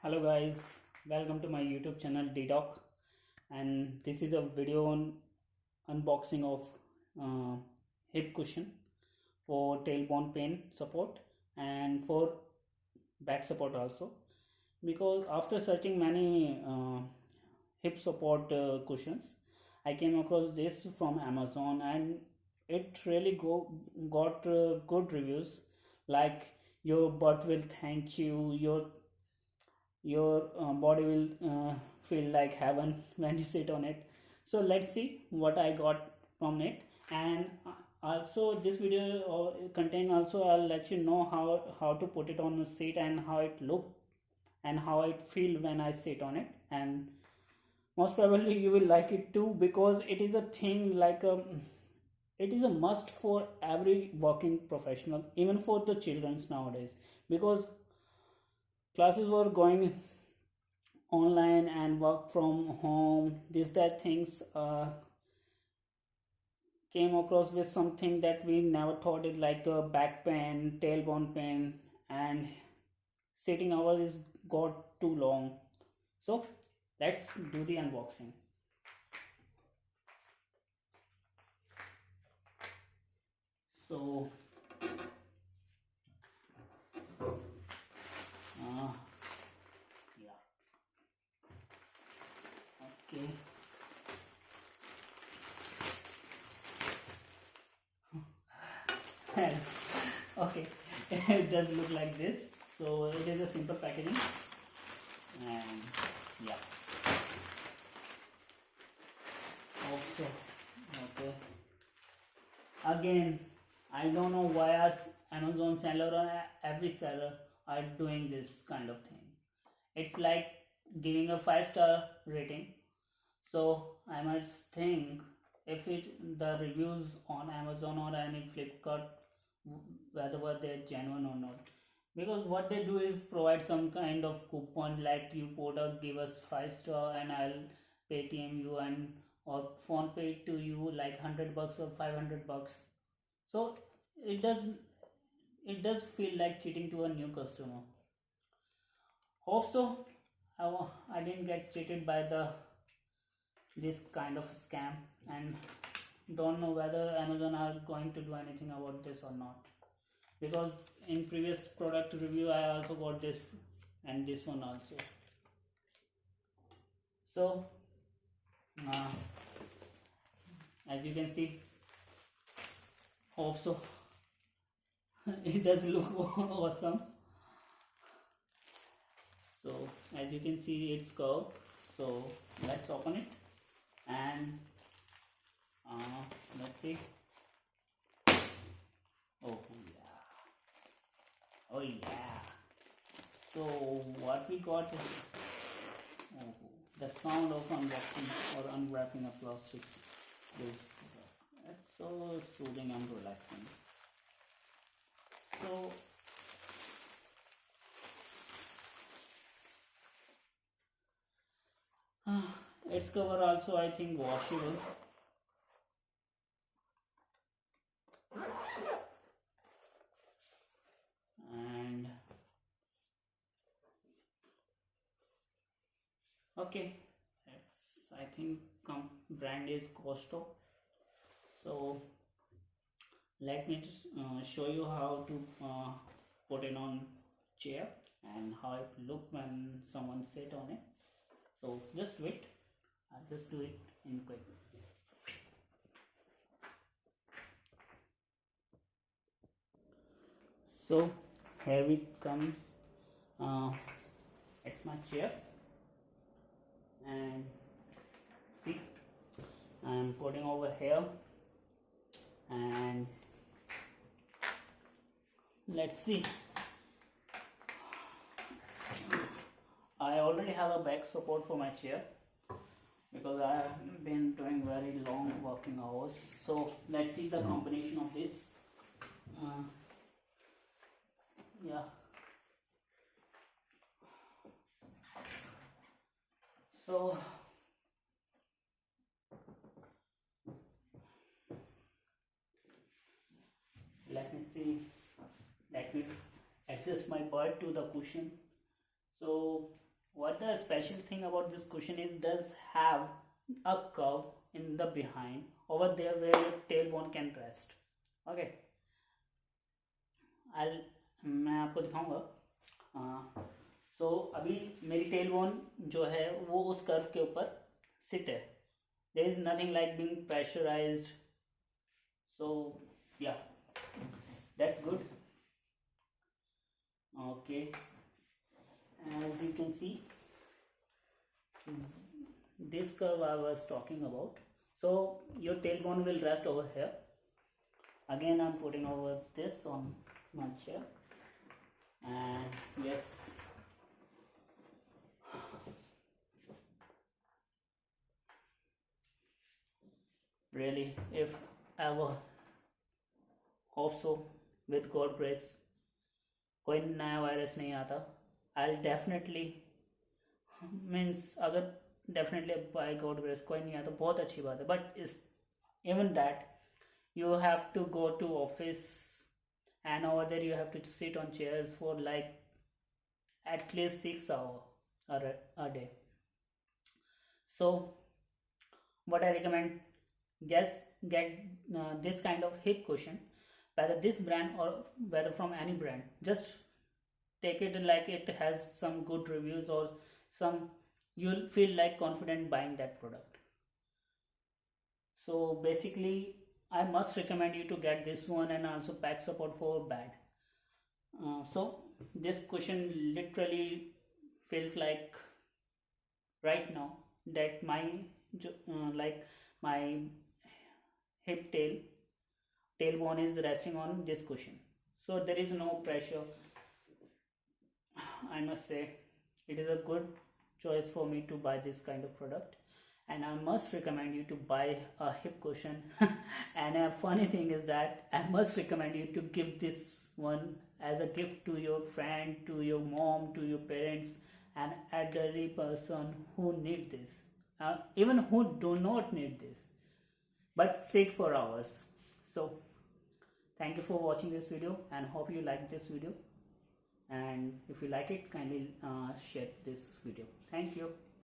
Hello guys, welcome to my YouTube channel DDoc, and this is a video on unboxing of uh, hip cushion for tailbone pain support and for back support also. Because after searching many hip support cushions, I came across this from Amazon and it really got good reviews, like your butt will thank you, your body will feel like heaven when you sit on it. So let's see what I got from it. And also this video contain also I'll let you know how to put it on the seat and how it look and how it feel when I sit on it. And most probably you will like it too, because it is a thing like it is a must for every working professional, even for the childrens nowadays, because classes were going online and work from home. This that things came across with something that we never thought it, like a back pain, tailbone pain, and sitting hours is got too long. So let's do the unboxing. So yeah, okay. Okay, it does look like this. So it is a simple packaging, and yeah, okay, okay. Again, I don't know why Amazon seller or every seller are doing this kind of thing. It's like giving a 5-star rating. So I must think if the reviews on Amazon or any Flipkart, whether they're genuine or not. Because what they do is provide some kind of coupon, like you product give us 5-star and I'll Paytm you and or phone pay to you like $100 or $500. So it does it does feel like cheating to a new customer. Hope so. I didn't get cheated by this kind of scam, and don't know whether Amazon are going to do anything about this or not, because in previous product review I also got this and this one also. So uh, as you can see, hope so. It does look awesome. So as you can see, it's curved. So let's open it and let's see. Oh yeah, oh yeah. So what we got is, oh, the sound of unboxing or unwrapping a plastic based product. It's so soothing and relaxing. So its cover also I think washable. And okay, it's, I think brand is Costo. So let me just show you how to put it on chair and how it look when someone sit on it. So just wait, I'll just do it in quick. So here we comes, uh, it's my chair, and see, I'm putting over here, and let's see. I already have a back support for my chair because I have been doing very long working hours. So let's see the combination of this. Yeah. So let me see. Let me adjust my butt to the cushion. So What the special thing about this cushion is, does have a curve in the behind over there where your tailbone can rest. Okay, मैं आपको दिखाऊंगा. सो अभी मेरी tailbone जो है वो उस curve के ऊपर सिट है. There is nothing like being pressurised. So yeah, that's good. Okay, as you can see, this curve I was talking about. So your tailbone will rest over here. Again I'm putting over this on my chair, and yes, really, if ever, hope so, with God grace, कोई नया virus नहीं आता. I'll definitely, means अगर definitely by God grace कोई नहीं आता, बहुत अच्छी बात है. But is even that, you have to go to office, and over there you have to sit on chairs for like at least 6 hours a day. So what I recommend, get this kind of hip cushion, whether this brand or whether from any brand. Just take it like it has some good reviews, or some you'll feel like confident buying that product. So basically I must recommend you to get this one, and also pack support for bed. So this cushion literally feels like right now that my like my hip tailbone is resting on this cushion. So there is no pressure. I must say it is a good choice for me to buy this kind of product, and I must recommend you to buy a hip cushion. And a funny thing is that I must recommend you to give this one as a gift to your friend, to your mom, to your parents, and elderly person who need this, even who do not need this but sit for hours. So thank you for watching this video, and hope you like this video. And if you like it, kindly share this video. Thank you.